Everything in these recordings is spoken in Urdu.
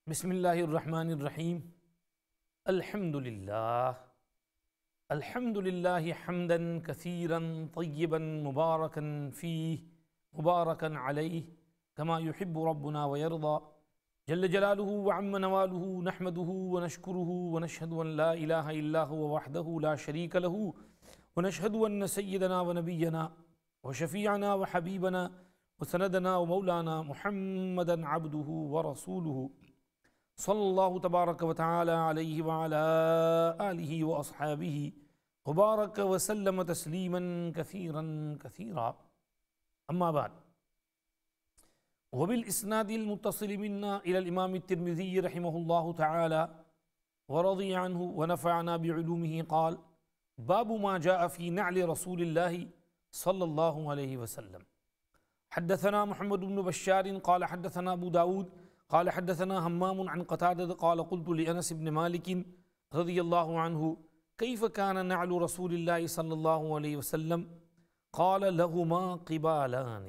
بسم اللہ الرحمن الرحیم۔ الحمد للہ حمدا کثیرا طیبا مبارکا فیہ مبارکا علیہ کما یحب ربنا ویرضى جل جلالہ وعم نوالہ نحمدہ ونشکرہ ونشہد ان لا الہ الا هو وحدہ لا شریک لہ ونشہد ان سیدنا ونبینا وشفیعنا وحبیبنا وسندنا ومولانا محمدا عبدہ ورسولہ صلی اللہ تبارک و تعالی علیہ وعلا آلہ واصحابہ وبارک وسلم تسلیما کثیرا کثیرا اما بعد وبالاسناد المتصل منا الى الامام الترمذی رحمہ اللہ تعالی ورضی عنہ ونفعنا بعلومہ قال باب ما جاء في نعل رسول اللہ صلی اللہ علیہ وسلم حدثنا محمد بن بشار قال حدثنا ابو داود قال حدثنا حمام عن قتادة قال قلت لأنس بن مالك رضي الله عنه كيف كان نعل رسول الله صلى الله عليه وسلم قال لهما قبالان.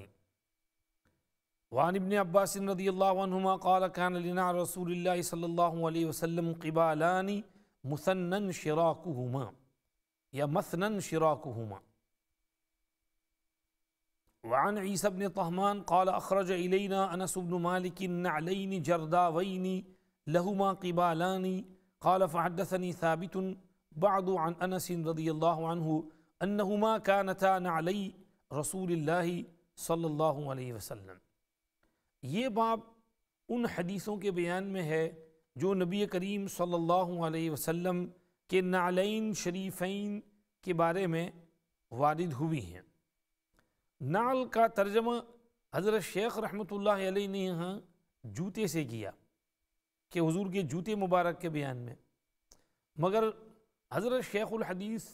وعن ابن عباس رضي الله عنهما قال كان لنعل رسول الله صلى الله عليه وسلم قبالان مثنى شراكهما يا مثنى شراكهما. وعن عيسى بن طهمان قال أخرج إلينا أنس بن مالك نعلين جرداوين لهما قبالان قال فحدثني ثابت بعض عن أنس رضي الله عنه أنهما كانتا نعلي رسول الله صلی اللہ علیہ وسلم. یہ باب ان حدیثوں کے بیان میں ہے جو نبی کریم صلی اللہ علیہ وسلم کے نعلین شریفین کے بارے میں وارد ہوئی ہیں. نعل کا ترجمہ حضرت شیخ رحمۃ اللہ علیہ نے یہاں جوتے سے کیا کہ حضور کے جوتے مبارک کے بیان میں، مگر حضرت شیخ الحدیث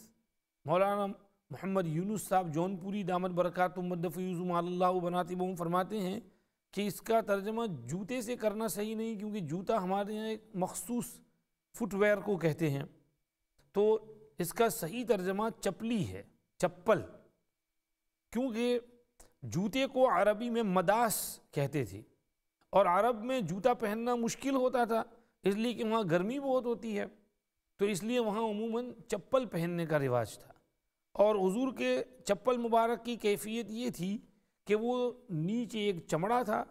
مولانا محمد یونس صاحب جون پوری دامت برکاتہم مد فیضہم علی اللہ بناتبہم فرماتے ہیں کہ اس کا ترجمہ جوتے سے کرنا صحیح نہیں، کیونکہ جوتا ہمارے یہاں ایک مخصوص فٹ ویئر کو کہتے ہیں، تو اس کا صحیح ترجمہ چپلی ہے، چپل، کیونکہ جوتے کو عربی میں مداس کہتے تھے اور عرب میں جوتا پہننا مشکل ہوتا تھا، اس لیے کہ وہاں گرمی بہت ہوتی ہے، تو اس لیے وہاں عموماً چپل پہننے کا رواج تھا. اور حضور کے چپل مبارک کی کیفیت یہ تھی کہ وہ نیچے ایک چمڑا تھا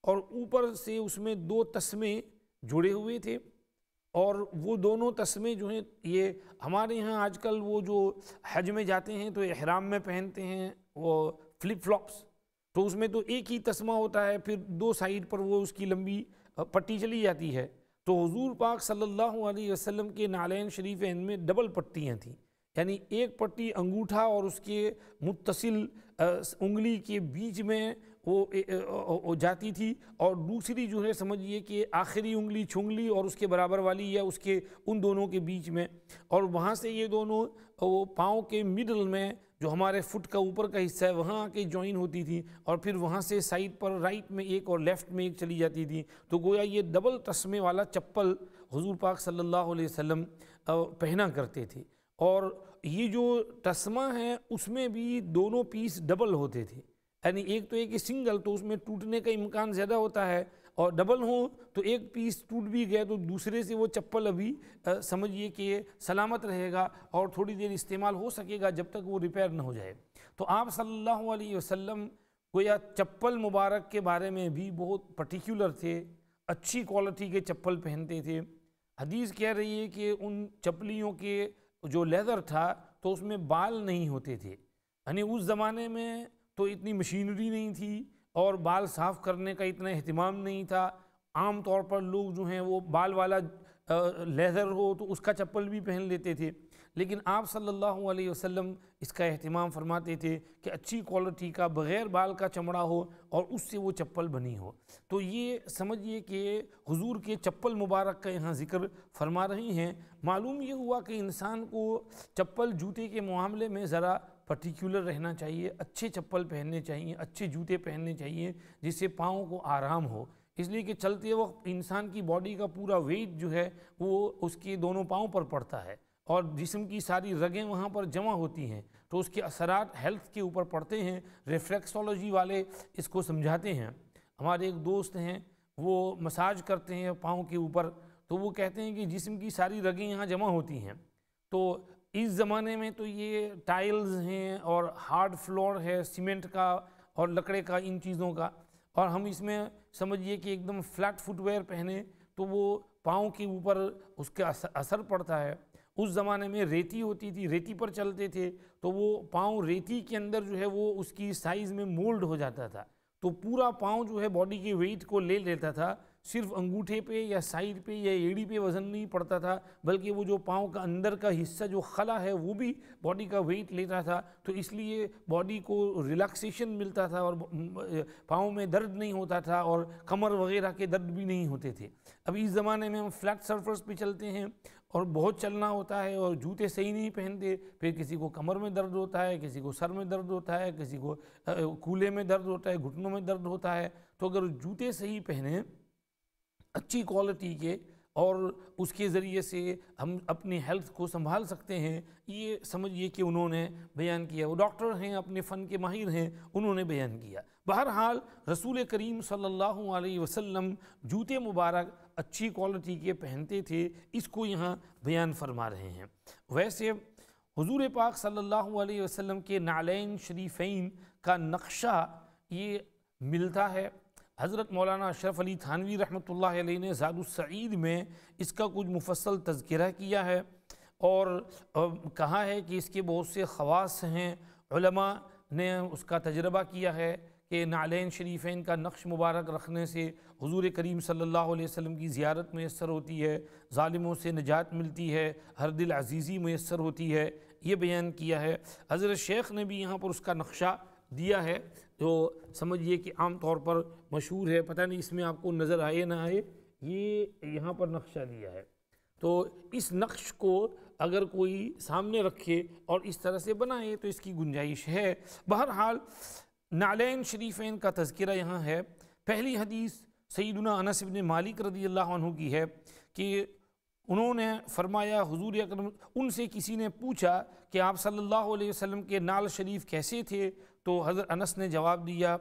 اور اوپر سے اس میں دو تسمے جڑے ہوئے تھے، اور وہ دونوں تسمے جو ہیں یہ ہمارے یہاں آج کل وہ جو حج میں جاتے ہیں تو احرام میں پہنتے ہیں وہ فلپ فلاپس، تو اس میں تو ایک ہی تسمہ ہوتا ہے، پھر دو سائیڈ پر وہ اس کی لمبی پٹی چلی جاتی ہے. تو حضور پاک صلی اللہ علیہ وسلم کے نعلین شریفین میں ڈبل پٹیاں تھیں، یعنی ایک پٹی انگوٹھا اور اس کے متصل انگلی کے بیچ میں وہ جاتی تھی، اور دوسری جو ہے سمجھیے کہ آخری انگلی چھنگلی اور اس کے برابر والی یا اس کے ان دونوں کے بیچ میں، اور وہاں سے یہ دونوں وہ پاؤں کے مڈل میں جو ہمارے فٹ کا اوپر کا حصہ ہے وہاں آ کے جوائن ہوتی تھی، اور پھر وہاں سے سائیڈ پر رائٹ میں ایک اور لیفٹ میں ایک چلی جاتی تھی. تو گویا یہ ڈبل تسمے والا چپل حضور پاک صلی اللہ علیہ وسلم پہنا کرتے تھے، اور یہ جو تسمہ ہے اس میں بھی دونوں پیس ڈبل ہوتے تھے، یعنی ایک تو ایک سنگل تو اس میں ٹوٹنے کا امکان زیادہ ہوتا ہے، اور ڈبل ہوں تو ایک پیس ٹوٹ بھی گیا تو دوسرے سے وہ چپل ابھی سمجھیے کہ سلامت رہے گا اور تھوڑی دیر استعمال ہو سکے گا جب تک وہ ریپیئر نہ ہو جائے. تو آپ صلی اللہ علیہ وسلم گویا چپل مبارک کے بارے میں بھی بہت پرٹیکولر تھے، اچھی کوالٹی کے چپل پہنتے تھے. حدیث کہہ رہی ہے کہ ان چپلیوں کے جو لیدر تھا تو اس میں بال نہیں ہوتے تھے، یعنی اس زمانے میں تو اتنی مشینری نہیں تھی اور بال صاف کرنے کا اتنا اہتمام نہیں تھا. عام طور پر لوگ جو ہیں وہ بال والا لیدر ہو تو اس کا چپل بھی پہن لیتے تھے، لیکن آپ صلی اللہ علیہ وسلم اس کا اہتمام فرماتے تھے کہ اچھی کوالٹی کا بغیر بال کا چمڑا ہو اور اس سے وہ چپل بنی ہو. تو یہ سمجھیے کہ حضور کے چپل مبارک کا یہاں ذکر فرما رہی ہیں. معلوم یہ ہوا کہ انسان کو چپل جوتے کے معاملے میں ذرا پرٹیکولر رہنا چاہیے، اچھے چپل پہننے چاہیے، اچھے جوتے پہننے چاہیے جس سے پاؤں کو آرام ہو، اس لیے کہ چلتے وقت انسان کی باڈی کا پورا ویٹ جو ہے وہ اس کے دونوں پاؤں پر پڑتا ہے اور جسم کی ساری رگیں وہاں پر جمع ہوتی ہیں، تو اس کے اثرات ہیلتھ کے اوپر پڑتے ہیں. ریفلیکسولوجی والے اس کو سمجھاتے ہیں. ہمارے ایک دوست ہیں وہ مساج کرتے ہیں پاؤں کے اوپر، تو وہ کہتے ہیں کہ جسم کی ساری رگیں یہاں جمع ہوتی ہیں. تو اس زمانے میں تو یہ ٹائلز ہیں اور ہارڈ فلور ہے سیمنٹ کا اور لکڑے کا، ان چیزوں کا، اور ہم اس میں سمجھیے کہ ایک دم فلیٹ فٹ ویئر پہنے تو وہ پاؤں کے اوپر اس کا اثر پڑتا ہے. اس زمانے میں ریتی ہوتی تھی، ریتی پر چلتے تھے، تو وہ پاؤں ریتی کے اندر جو ہے وہ اس کی سائز میں مولڈ ہو جاتا تھا، تو پورا پاؤں جو ہے باڈی کے ویٹ کو لے لیتا تھا. صرف انگوٹھے پہ یا سائڈ پہ یا ایڑی پہ وزن نہیں پڑتا تھا، بلکہ وہ جو پاؤں کا اندر کا حصہ جو خلا ہے وہ بھی باڈی کا ویٹ لیتا تھا. تو اس لیے باڈی کو ریلیکسیشن ملتا تھا اور پاؤں میں درد نہیں ہوتا تھا اور کمر وغیرہ کے درد بھی نہیں ہوتے تھے. اب اس زمانے میں ہم فلیٹ سرفس پہ چلتے ہیں اور بہت چلنا ہوتا ہے اور جوتے صحیح نہیں پہنتے، پھر کسی کو کمر میں درد ہوتا ہے، کسی کو سر میں درد ہوتا ہے، کسی کو کولے میں درد ہوتا ہے، گھٹنوں میں درد ہوتا ہے. تو اگر جوتے صحیح پہنیں اچھی کوالٹی کے اور اس کے ذریعے سے ہم اپنی ہیلتھ کو سنبھال سکتے ہیں، یہ سمجھیے کہ انہوں نے بیان کیا. وہ ڈاکٹر ہیں، اپنے فن کے ماہر ہیں، انہوں نے بیان کیا. بہرحال رسول کریم صلی اللہ علیہ وسلم جوتے مبارک اچھی کوالٹی کے پہنتے تھے، اس کو یہاں بیان فرما رہے ہیں. ویسے حضور پاک صلی اللہ علیہ وسلم کے نعلین شریفین کا نقشہ یہ ملتا ہے. حضرت مولانا اشرف علی تھانوی رحمۃ اللہ علیہ نے زاد السعید میں اس کا کچھ مفصل تذکرہ کیا ہے اور کہا ہے کہ اس کے بہت سے خواص ہیں. علماء نے اس کا تجربہ کیا ہے کہ نعلین شریفین کا نقش مبارک رکھنے سے حضور کریم صلی اللہ علیہ وسلم کی زیارت میسر ہوتی ہے، ظالموں سے نجات ملتی ہے، ہر دل عزیزی میسر ہوتی ہے، یہ بیان کیا ہے. حضرت شیخ نے بھی یہاں پر اس کا نقشہ دیا ہے جو سمجھیے کہ عام طور پر مشہور ہے. پتہ نہیں اس میں آپ کو نظر آئے نہ آئے، یہ یہاں پر نقشہ دیا ہے. تو اس نقش کو اگر کوئی سامنے رکھے اور اس طرح سے بنائے تو اس کی گنجائش ہے. بہرحال نعلین شریفین کا تذکرہ یہاں ہے. پہلی حدیث سیدنا انس بن مالک رضی اللہ عنہ کی ہے کہ انہوں نے فرمایا حضور اکرم، ان سے کسی نے پوچھا کہ آپ صلی اللہ علیہ وسلم کے نعل شریف کیسے تھے؟ تو حضرت انس نے جواب دیا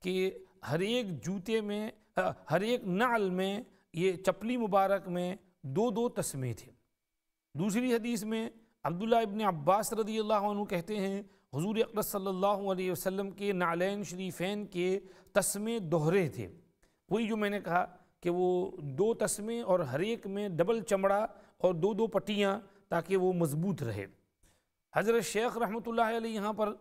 کہ ہر ایک جوتے میں، ہر ایک نعل میں، یہ چپلی مبارک میں دو دو تسمے تھے. دوسری حدیث میں عبداللہ ابن عباس رضی اللہ عنہ کہتے ہیں حضور اقدس صلی اللہ علیہ وسلم کے نعلین شریفین کے تسمے دوہرے تھے. وہی جو میں نے کہا کہ وہ دو تسمے اور ہر ایک میں ڈبل چمڑا اور دو دو پٹیاں تاکہ وہ مضبوط رہے. حضرت شیخ رحمۃ اللہ علیہ یہاں پر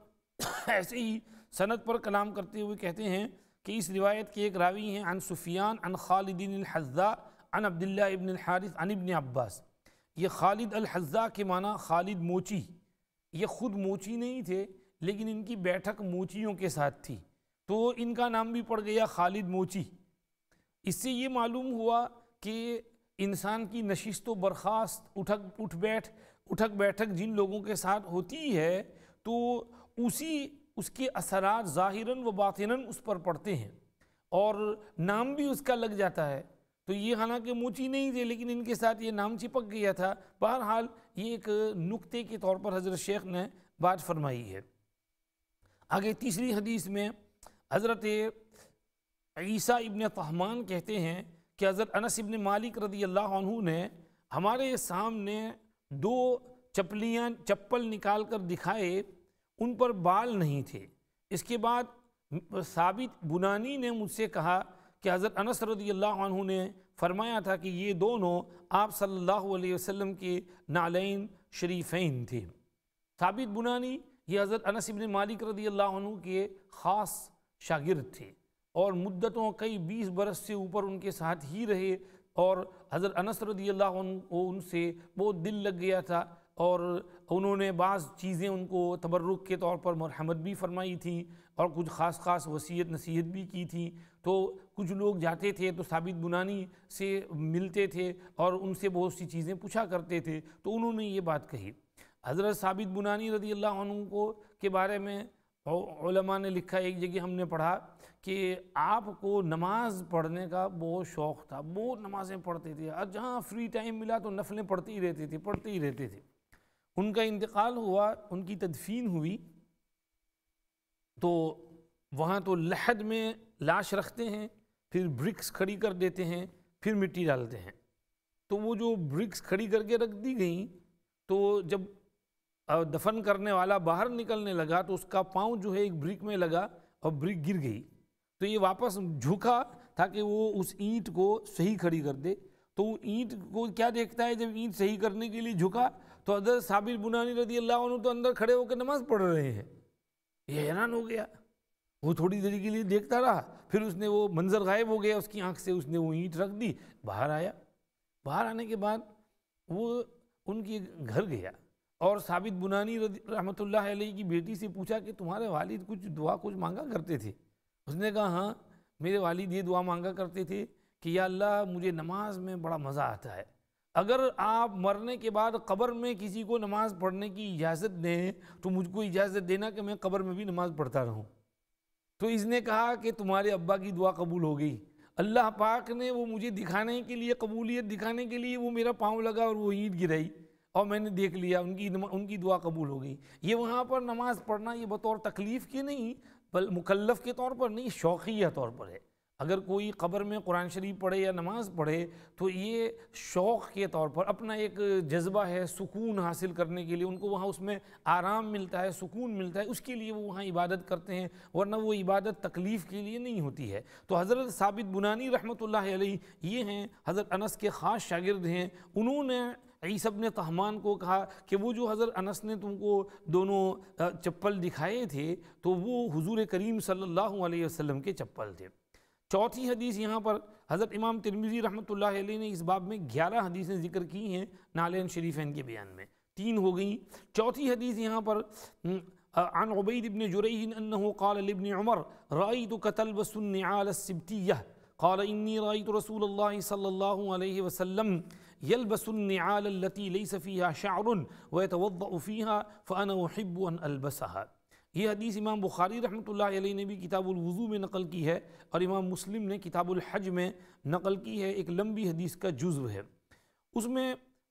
ایسے ہی سند پر کلام کرتے ہوئے کہتے ہیں کہ اس روایت کے ایک راوی ہیں عن سفیان عن خالد الحذاء عن عبداللہ ابن الحارث عن ابن عباس. یہ خالد الحذاء کے معنی خالد موچی، یہ خود موچی نہیں تھے لیکن ان کی بیٹھک موچیوں کے ساتھ تھی تو ان کا نام بھی پڑ گیا خالد موچی. اس سے یہ معلوم ہوا کہ انسان کی نشست و برخاست، اٹھک بیٹھک جن لوگوں کے ساتھ ہوتی ہے تو اس کے اثرات ظاہراً و باطناً اس پر پڑتے ہیں اور نام بھی اس کا لگ جاتا ہے. تو یہ حالانکہ موچی نہیں تھے لیکن ان کے ساتھ یہ نام چپک گیا تھا. بہرحال یہ ایک نکتے کے طور پر حضرت شیخ نے بات فرمائی ہے. آگے تیسری حدیث میں حضرت عیسیٰ ابن طہمان کہتے ہیں کہ حضرت انس ابن مالک رضی اللہ عنہ نے ہمارے سامنے دو چپل نکال کر دکھائے، ان پر بال نہیں تھے. اس کے بعد ثابت بنانی نے مجھ سے کہا کہ حضرت انس رضی اللہ عنہ نے فرمایا تھا کہ یہ دونوں آپ صلی اللہ علیہ وسلم کے نعلین شریفین تھے. ثابت بنانی یہ حضرت انس ابن مالک رضی اللہ عنہ کے خاص شاگرد تھے اور مدتوں کئی 20 برس سے اوپر ان کے ساتھ ہی رہے اور حضرت انس رضی اللہ عنہ کو ان سے بہت دل لگ گیا تھا اور انہوں نے بعض چیزیں ان کو تبرک کے طور پر مرحمت بھی فرمائی تھیں اور کچھ خاص وصیت نصیحت بھی کی تھی. تو کچھ لوگ جاتے تھے تو ثابت بنانی سے ملتے تھے اور ان سے بہت سی چیزیں پوچھا کرتے تھے تو انہوں نے یہ بات کہی. حضرت ثابت بنانی رضی اللہ عنہ کو کے بارے میں علماء نے لکھا، ایک جگہ ہم نے پڑھا کہ آپ کو نماز پڑھنے کا بہت شوق تھا، بہت نمازیں پڑھتے تھے اور جہاں فری ٹائم ملا تو نفلیں پڑھتے ہی رہتے تھے. ان کا انتقال ہوا، ان کی تدفین ہوئی تو وہاں تو لحد میں لاش رکھتے ہیں پھر برکس کھڑی کر دیتے ہیں، پھر مٹی ڈالتے ہیں۔ تو وہ جو برکس کھڑی کر کے رکھ دی گئیں، تو جب دفن کرنے والا باہر نکلنے لگا تو اس کا پاؤں جو ہے ایک برک میں لگا اور برک گر گئی، تو یہ واپس جھکا تاکہ وہ اس اینٹ کو صحیح کھڑی کر دے۔ تو وہ اینٹ کو کیا دیکھتا ہے، جب اینٹ صحیح کرنے کے لیے جھکا تو حضرت ثابت بنانی رضی اللہ عنہ تو اندر کھڑے ہو کے نماز پڑھ رہے ہیں۔ یہ حیران ہو گیا، وہ تھوڑی دیر کے لیے دیکھتا رہا، پھر اس نے وہ منظر غائب ہو گیا اس کی آنکھ سے، اس نے وہ اینٹ رکھ دی، باہر آیا۔ باہر آنے کے بعد وہ ان کے گھر گیا اور ثابت بنانی رحمۃ اللہ علیہ کی بیٹی سے پوچھا کہ تمہارے والد کچھ دعا مانگا کرتے تھے؟ اس نے کہا ہاں، میرے والد یہ دعا مانگا کرتے تھے کہ یا اللہ مجھے نماز میں بڑا مزہ آتا ہے، اگر آپ مرنے کے بعد قبر میں کسی کو نماز پڑھنے کی اجازت دیں تو مجھ کو اجازت دینا کہ میں قبر میں بھی نماز پڑھتا رہوں۔ تو اس نے کہا کہ تمہارے ابا کی دعا قبول ہو گئی، اللہ پاک نے وہ مجھے دکھانے کے لیے، قبولیت دکھانے کے لیے وہ میرا پاؤں لگا اور وہ اینٹ گرائی اور میں نے دیکھ لیا، ان کی دعا قبول ہو گئی۔ یہ وہاں پر نماز پڑھنا یہ بطور تکلیف کے نہیں، بل مکلف کے طور پر نہیں، شوقیہ طور پر ہے۔ اگر کوئی قبر میں قرآن شریف پڑھے یا نماز پڑھے تو یہ شوق کے طور پر اپنا ایک جذبہ ہے، سکون حاصل کرنے کے لیے، ان کو وہاں اس میں آرام ملتا ہے، سکون ملتا ہے، اس کے لیے وہ وہاں عبادت کرتے ہیں، ورنہ وہ عبادت تکلیف کے لیے نہیں ہوتی ہے۔ تو حضرت ثابت بنانی رحمۃ اللہ علیہ یہ ہیں، حضرت انس کے خاص شاگرد ہیں، انہوں نے عیسی بن طہمان کو کہا کہ وہ جو حضرت انس نے تم کو دونوں چپل دکھائے تھے تو وہ حضور کریم صلی اللہ علیہ وسلم کے چپل تھے۔ چوتھی حدیث یہاں پر حضرت امام ترمذی رحمۃ اللہ علیہ نے اس باب میں 11 حدیثیں ذکر کی ہیں نالین شریفین کے بیان میں، 3 ہو گئیں۔ چوتھی حدیث یہاں پر عن عبید بن جریج انه قال لابن عمر رأيتك تلبس النعال السبتية قال إني رأيت رسول الله صلى الله عليه وسلم يلبس النعال التي ليس فيها شعر ويتوضأ فيها فأنا أحب أن ألبسها۔ یہ حدیث امام بخاری رحمۃ اللہ علیہ نے بھی کتاب الوضو میں نقل کی ہے اور امام مسلم نے کتاب الحج میں نقل کی ہے، ایک لمبی حدیث کا جزو ہے۔ اس میں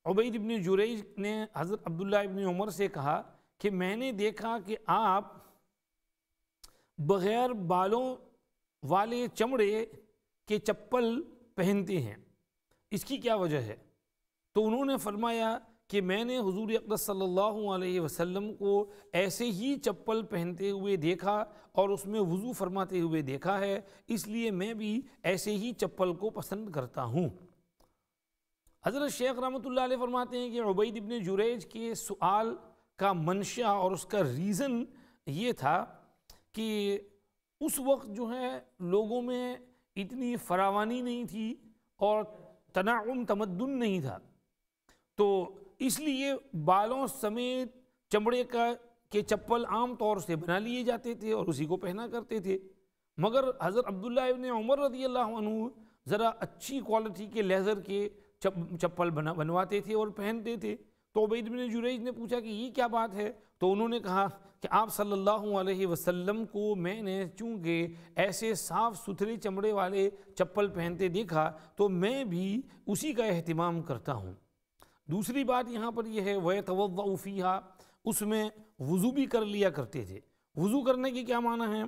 عبید بن جریج نے حضرت عبداللہ ابن عمر سے کہا کہ میں نے دیکھا کہ آپ بغیر بالوں والے چمڑے کے چپل پہنتے ہیں، اس کی کیا وجہ ہے؟ تو انہوں نے فرمایا کہ میں نے حضور اقدس صلی اللہ علیہ وسلم کو ایسے ہی چپل پہنتے ہوئے دیکھا اور اس میں وضو فرماتے ہوئے دیکھا ہے، اس لیے میں بھی ایسے ہی چپل کو پسند کرتا ہوں۔ حضرت شیخ رحمۃ اللہ علیہ فرماتے ہیں کہ عبید بن جریج کے سوال کا منشا اور اس کا ریزن یہ تھا کہ اس وقت جو ہے لوگوں میں اتنی فراوانی نہیں تھی اور تنعم تمدن نہیں تھا، تو اس لیے بالوں سمیت چمڑے کے چپل عام طور سے بنا لیے جاتے تھے اور اسی کو پہنا کرتے تھے۔ مگر حضرت عبداللہ ابن عمر رضی اللہ عنہ ذرا اچھی کوالٹی کے لیزر کے چپل بنواتے تھے اور پہنتے تھے۔ تو عبید بن جریج نے پوچھا کہ یہ کیا بات ہے؟ تو انہوں نے کہا کہ آپ صلی اللہ علیہ وسلم کو میں نے چونکہ ایسے صاف ستھرے چمڑے والے چپل پہنتے دیکھا تو میں بھی اسی کا اہتمام کرتا ہوں۔ دوسری بات یہاں پر یہ ہے وَيَتَوَضَّأُ فِيهَا، اس میں وضو بھی کر لیا کرتے تھے۔ وضو کرنے کے کیا معنی ہیں؟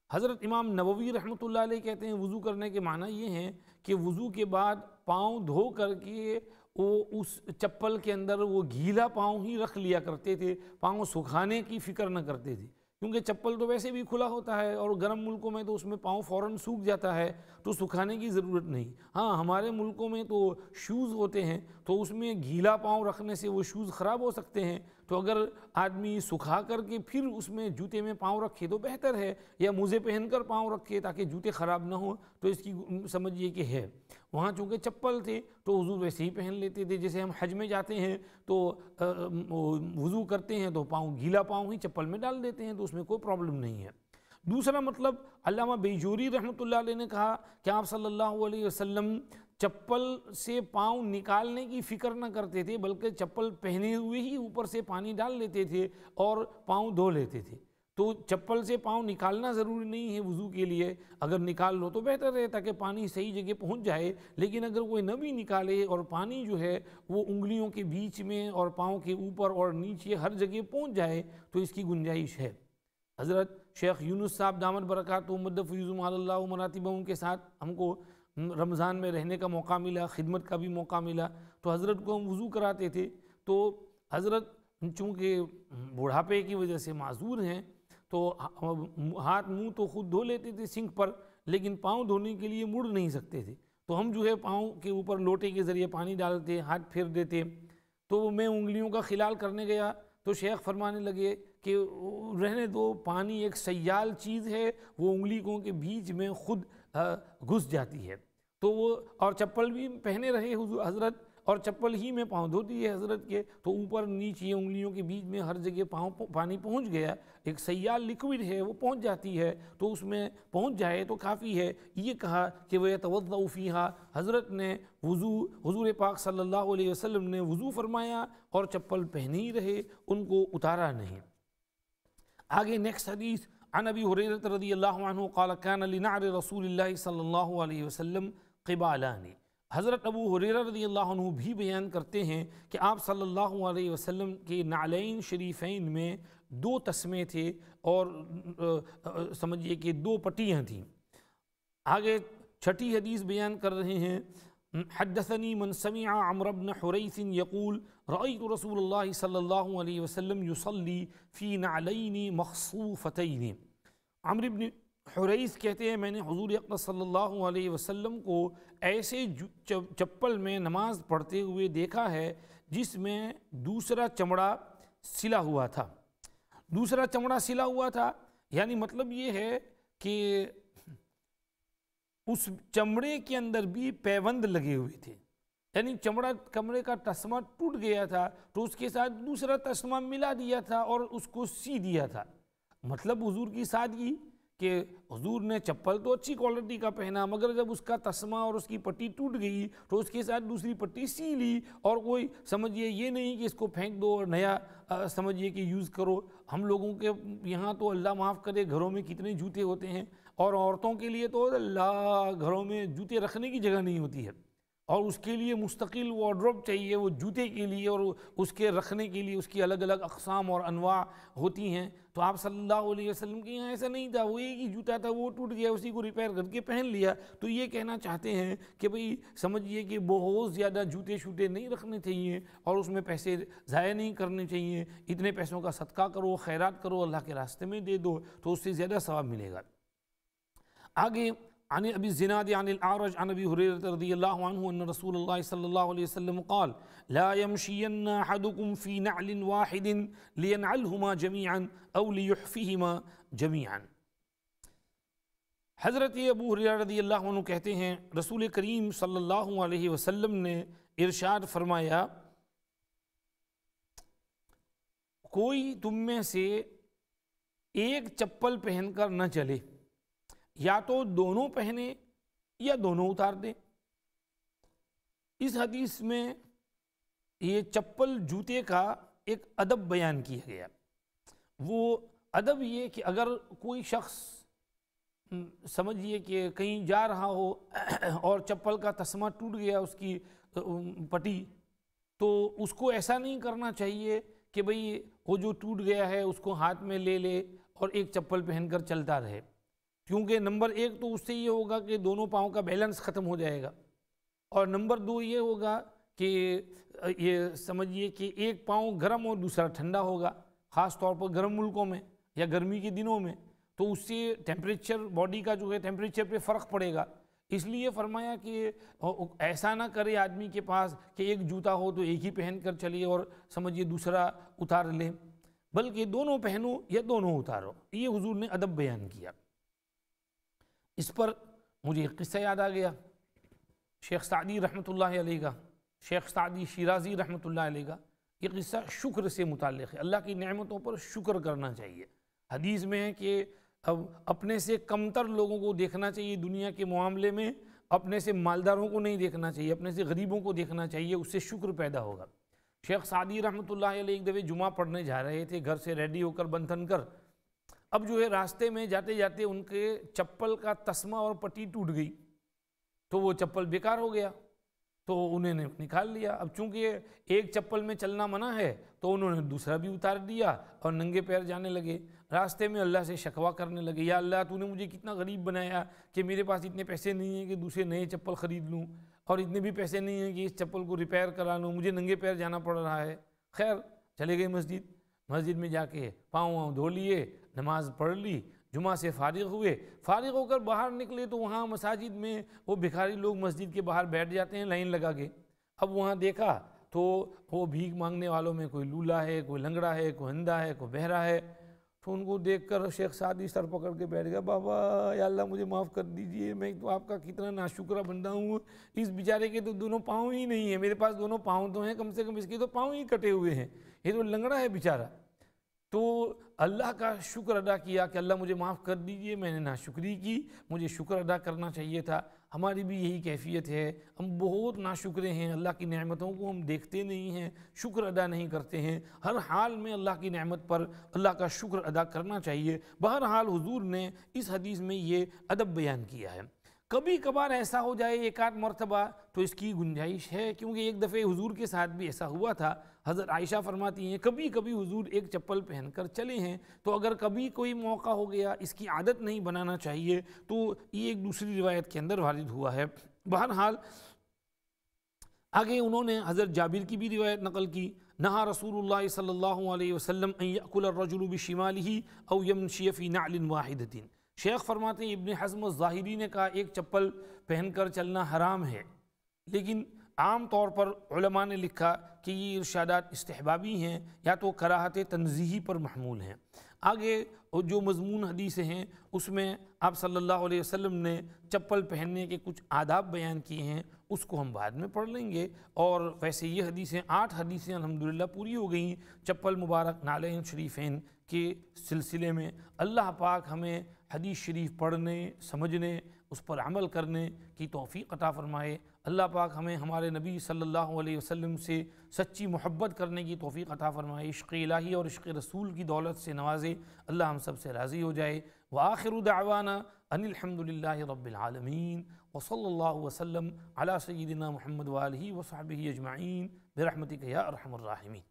حضرت امام نووی رحمۃ اللہ علیہ کہتے ہیں وضو کرنے کے معنی یہ ہیں کہ وضو کے بعد پاؤں دھو کر کے وہ اس چپل کے اندر وہ گیلا پاؤں ہی رکھ لیا کرتے تھے، پاؤں سکھانے کی فکر نہ کرتے تھے، کیونکہ چپل تو ویسے بھی کھلا ہوتا ہے اور گرم ملکوں میں تو اس میں پاؤں فوراً سوکھ جاتا ہے تو سکھانے کی ضرورت نہیں۔ ہاں ہمارے ملکوں میں تو شوز ہوتے ہیں تو اس میں گیلا پاؤں رکھنے سے وہ شوز خراب ہو سکتے ہیں، تو اگر آدمی سکھا کر کے پھر اس میں جوتے میں پاؤں رکھے تو بہتر ہے، یا موزے پہن کر پاؤں رکھے تاکہ جوتے خراب نہ ہوں، تو اس کی سمجھیے کہ ہے۔ وہاں چونکہ چپل تھے تو حضور ویسے ہی پہن لیتے تھے، جیسے ہم حج میں جاتے ہیں تو وضو کرتے ہیں تو پاؤں گیلا پاؤں ہی چپل میں ڈال دیتے ہیں، تو اس میں کوئی پرابلم نہیں ہے۔ دوسرا مطلب علامہ بیجوری رحمۃ اللہ علیہ نے کہا کہ آپ صلی اللہ علیہ وسلم چپل سے پاؤں نکالنے کی فکر نہ کرتے تھے، بلکہ چپل پہنے ہوئے ہی اوپر سے پانی ڈال لیتے تھے اور پاؤں دھو لیتے تھے۔ تو چپل سے پاؤں نکالنا ضروری نہیں ہے وضو کے لیے، اگر نکال لو تو بہتر ہے تاکہ پانی صحیح جگہ پہنچ جائے، لیکن اگر کوئی نہ بھی نکالے اور پانی جو ہے وہ انگلیوں کے بیچ میں اور پاؤں کے اوپر اور نیچے ہر جگہ پہنچ جائے تو اس کی گنجائش ہے۔ حضرت شیخ یونس صاحب دامت برکاتہ مد فیض اللہ مراتبہم کے ساتھ ہم کو رمضان میں رہنے کا موقع ملا، خدمت کا بھی موقع ملا، تو حضرت کو ہم وضو کراتے تھے۔ تو حضرت چونکہ بڑھاپے کی وجہ سے معذور ہیں تو ہاتھ منہ تو خود دھو لیتے تھے سنک پر، لیکن پاؤں دھونے کے لیے مڑ نہیں سکتے تھے، تو ہم جو ہے پاؤں کے اوپر لوٹے کے ذریعے پانی ڈالتے، ہاتھ پھیر دیتے۔ تو میں انگلیوں کا خلال کرنے گیا تو شیخ فرمانے لگے کہ رہنے دو، پانی ایک سیال چیز ہے، وہ انگلیوں کے بیچ میں خود گھس جاتی ہے۔ تو وہ اور چپل بھی پہنے رہے حضرت، اور چپل ہی میں پاؤں دھو دیے حضرت کے، تو اوپر نیچے انگلیوں کے بیچ میں ہر جگہ پانی پہنچ گیا۔ ایک سیال لکوڈ ہے، وہ پہنچ جاتی ہے، تو اس میں پہنچ جائے تو کافی ہے۔ یہ کہا کہ وَيَتَوَضَّأُ فِيهَا، حضرت نے وضو، حضور پاک صلی اللہ علیہ وسلم نے وضو فرمایا اور چپل پہنے ہی رہے، ان کو اتارا نہیں۔ آگے نیکسٹ حدیث، عن ابی ہریرہ رضی اللہ عنہ قال كان لنعر رسول اللہ صلی اللہ علیہ وسلم قبالان۔ حضرت ابو ہریرہ رضی اللہ عنہ بھی بیان کرتے ہیں کہ آپ صلی اللہ علیہ وسلم کے نعلین شریفین میں دو تسمے تھے اور سمجھیے کہ دو پٹیاں تھیں۔ آگے چھٹی حدیث بیان کر رہے ہیں، حدثنی من سمع عمرو بن حریث یقول رأیت رسول اللہ صلی اللہ علیہ وسلم یصلی فی نعلین مخصوفتین۔ عمرو بن حریث کہتے ہیں میں نے حضور اقدس صلی اللہ علیہ وسلم کو ایسے چپل میں نماز پڑھتے ہوئے دیکھا ہے جس میں دوسرا چمڑا سلا ہوا تھا۔ دوسرا چمڑا سلا ہوا تھا یعنی مطلب یہ ہے کہ اس چمڑے کے اندر بھی پیوند لگے ہوئے تھے، یعنی کمرے کا تسمہ ٹوٹ گیا تھا تو اس کے ساتھ دوسرا تسمہ ملا دیا تھا اور اس کو سی دیا تھا۔ مطلب حضور کی سادگی کہ حضور نے چپل تو اچھی کوالٹی کا پہنا، مگر جب اس کا تسمہ اور اس کی پٹی ٹوٹ گئی تو اس کے ساتھ دوسری پٹی سی لی، اور کوئی سمجھیے یہ نہیں کہ اس کو پھینک دو اور نیا سمجھیے کہ یوز کرو۔ ہم لوگوں کے یہاں تو اللہ معاف کرے گھروں میں کتنے جوتے ہوتے ہیں، اور عورتوں کے لیے تو اللہ گھروں میں جوتے رکھنے کی جگہ نہیں ہوتی ہے، اور اس کے لیے مستقل وارڈروب چاہیے، وہ جوتے کے لیے اور اس کے رکھنے کے لیے اس کی الگ الگ اقسام اور انواع ہوتی ہیں۔ تو آپ صلی اللہ علیہ وسلم کے یہاں ایسا نہیں تھا، وہ ایک ہی جوتا تھا، وہ ٹوٹ گیا، اسی کو ریپیئر کر کے پہن لیا۔ تو یہ کہنا چاہتے ہیں کہ بھئی سمجھیے کہ بہت زیادہ جوتے شوتے نہیں رکھنے چاہیے اور اس میں پیسے ضائع نہیں کرنے چاہیے۔ اتنے پیسوں کا صدقہ کرو، خیرات کرو، اللہ کے راستے میں دے دو تو اس سے زیادہ ثواب ملے گا۔ آگے عن ابی الزناد عن الاعرج عن ابی ہریرہ رضی اللہ عنہ ان رسول اللہ صلی اللہ علیہ وسلم قال لا يمشين احدكم في نعل واحد لينعلهما جميعا او ليحفهما جميعا۔ حضرت ابو ہریرہ رضی اللہ عنہ کہتے ہیں رسول کریم صلی اللہ علیہ وسلم نے ارشاد فرمایا کوئی تم میں سے ایک چپل پہن کر نہ چلے، یا تو دونوں پہنے یا دونوں اتار دیں۔ اس حدیث میں یہ چپل جوتے کا ایک ادب بیان کیا گیا۔ وہ ادب یہ کہ اگر کوئی شخص سمجھیے کہ کہیں جا رہا ہو اور چپل کا تسمہ ٹوٹ گیا اس کی پٹی، تو اس کو ایسا نہیں کرنا چاہیے کہ بھئی وہ جو ٹوٹ گیا ہے اس کو ہاتھ میں لے لے اور ایک چپل پہن کر چلتا رہے، کیونکہ نمبر ایک تو اس سے یہ ہوگا کہ دونوں پاؤں کا بیلنس ختم ہو جائے گا، اور نمبر دو یہ ہوگا کہ یہ سمجھیے کہ ایک پاؤں گرم اور دوسرا ٹھنڈا ہوگا، خاص طور پر گرم ملکوں میں یا گرمی کے دنوں میں، تو اس سے ٹیمپریچر باڈی کا جو ہے ٹیمپریچر پہ فرق پڑے گا۔ اس لیے فرمایا کہ ایسا نہ کرے آدمی کے پاس کہ ایک جوتا ہو تو ایک ہی پہن کر چلیے اور سمجھیے دوسرا اتار لے، بلکہ دونوں پہنو یا دونوں اتارو۔ یہ حضور نے ادب بیان کیا۔ اس پر مجھے ایک قصہ یاد آ گیا، شیخ سعدی رحمۃ اللہ علیہ کا، شیخ سعدی شیرازی رحمۃ اللہ علیہ کا یہ قصہ شکر سے متعلق ہے۔ اللہ کی نعمتوں پر شکر کرنا چاہیے۔ حدیث میں ہے کہ اب اپنے سے کمتر لوگوں کو دیکھنا چاہیے دنیا کے معاملے میں، اپنے سے مالداروں کو نہیں دیکھنا چاہیے، اپنے سے غریبوں کو دیکھنا چاہیے، اس سے شکر پیدا ہوگا۔ شیخ سعدی رحمۃ اللہ علیہ ایک دفعہ جمعہ پڑھنے جا رہے تھے گھر سے ریڈی ہو کر بنتھن کر، اب جو ہے راستے میں جاتے جاتے ان کے چپل کا تسمہ اور پٹی ٹوٹ گئی تو وہ چپل بیکار ہو گیا۔ تو انہوں نے نکال لیا۔ اب چونکہ ایک چپل میں چلنا منع ہے تو انہوں نے دوسرا بھی اتار دیا اور ننگے پیر جانے لگے۔ راستے میں اللہ سے شکوہ کرنے لگے، یا اللہ تو نے مجھے کتنا غریب بنایا کہ میرے پاس اتنے پیسے نہیں ہیں کہ دوسرے نئے چپل خرید لوں، اور اتنے بھی پیسے نہیں ہیں کہ اس چپل کو ریپیئر کرا لوں، مجھے ننگے پیر جانا پڑ رہا ہے۔ خیر چلے گئے مسجد میں جا کے پاؤں دھو لیے، نماز پڑھ لی، جمعہ سے فارغ ہوئے۔ فارغ ہو کر باہر نکلے تو وہاں مساجد میں وہ بھکاری لوگ مسجد کے باہر بیٹھ جاتے ہیں لائن لگا کے۔ اب وہاں دیکھا تو وہ بھیک مانگنے والوں میں کوئی لولا ہے، کوئی لنگڑا ہے، کوئی اندھا ہے، کوئی بہرا ہے۔ تو ان کو دیکھ کر شیخ سعدی سر پکڑ کے بیٹھ گیا، بابا یا اللہ مجھے معاف کر دیجئے، میں تو آپ کا کتنا ناشکرہ بندہ ہوں، اس بیچارے کے تو دونوں پاؤں ہی نہیں ہیں، میرے پاس دونوں پاؤں تو ہیں، کم سے کم اس کے تو پاؤں ہی کٹے ہوئے ہیں، یہ تو لنگڑا ہے بیچارہ۔ تو اللہ کا شکر ادا کیا کہ اللہ مجھے معاف کر دیجئے، میں نے ناشکری کی، مجھے شکر ادا کرنا چاہیے تھا۔ ہماری بھی یہی کیفیت ہے، ہم بہت ناشکرے ہیں، اللہ کی نعمتوں کو ہم دیکھتے نہیں ہیں، شکر ادا نہیں کرتے ہیں۔ ہر حال میں اللہ کی نعمت پر اللہ کا شکر ادا کرنا چاہیے۔ بہرحال حضور نے اس حدیث میں یہ ادب بیان کیا ہے۔ کبھی کبھار ایسا ہو جائے ایک آدھ مرتبہ تو اس کی گنجائش ہے، کیونکہ ایک دفعہ حضور کے ساتھ بھی ایسا ہوا تھا۔ حضرت عائشہ فرماتی ہیں کبھی کبھی حضور ایک چپل پہن کر چلے ہیں، تو اگر کبھی کوئی موقع ہو گیا، اس کی عادت نہیں بنانا چاہیے، تو یہ ایک دوسری روایت کے اندر وارد ہوا ہے۔ بہرحال آگے انہوں نے حضرت جابر کی بھی روایت نقل کی، نہا رسول اللہ صلی اللہ علیہ وسلم ان یأکل الرجل بشمالہ او یمشی فی نعل واحدۃ۔ شیخ فرماتے ہیں ابن حزم الظاہری نے کہا ایک چپل پہن کر چلنا حرام ہے، لیکن عام طور پر علماء نے لکھا کہ یہ ارشادات استحبابی ہیں یا تو کراہت تنزیہی پر محمول ہیں۔ آگے جو مضمون حدیث ہیں اس میں آپ صلی اللہ علیہ وسلم نے چپل پہننے کے کچھ آداب بیان کیے ہیں، اس کو ہم بعد میں پڑھ لیں گے۔ اور ویسے یہ حدیثیں 8 حدیثیں الحمدللہ پوری ہو گئیں چپل مبارک نعلین شریفین کے سلسلے میں۔ اللہ پاک ہمیں حدیث شریف پڑھنے، سمجھنے، اس پر عمل کرنے کی توفیق عطا فرمائے۔ اللہ پاک ہمیں ہمارے نبی صلی اللہ علیہ وسلم سے سچی محبت کرنے کی توفیق عطا فرمائے، عشق الہی اور عشق رسول کی دولت سے نوازے، اللہ ہم سب سے راضی ہو جائے۔ وآخر دعوانا ان الحمدللہ رب العالمین، وصلی اللہ وسلم علی سیدنا محمد وآلہ وصحبہ اجمعین برحمتک یا ارحم الراحمین۔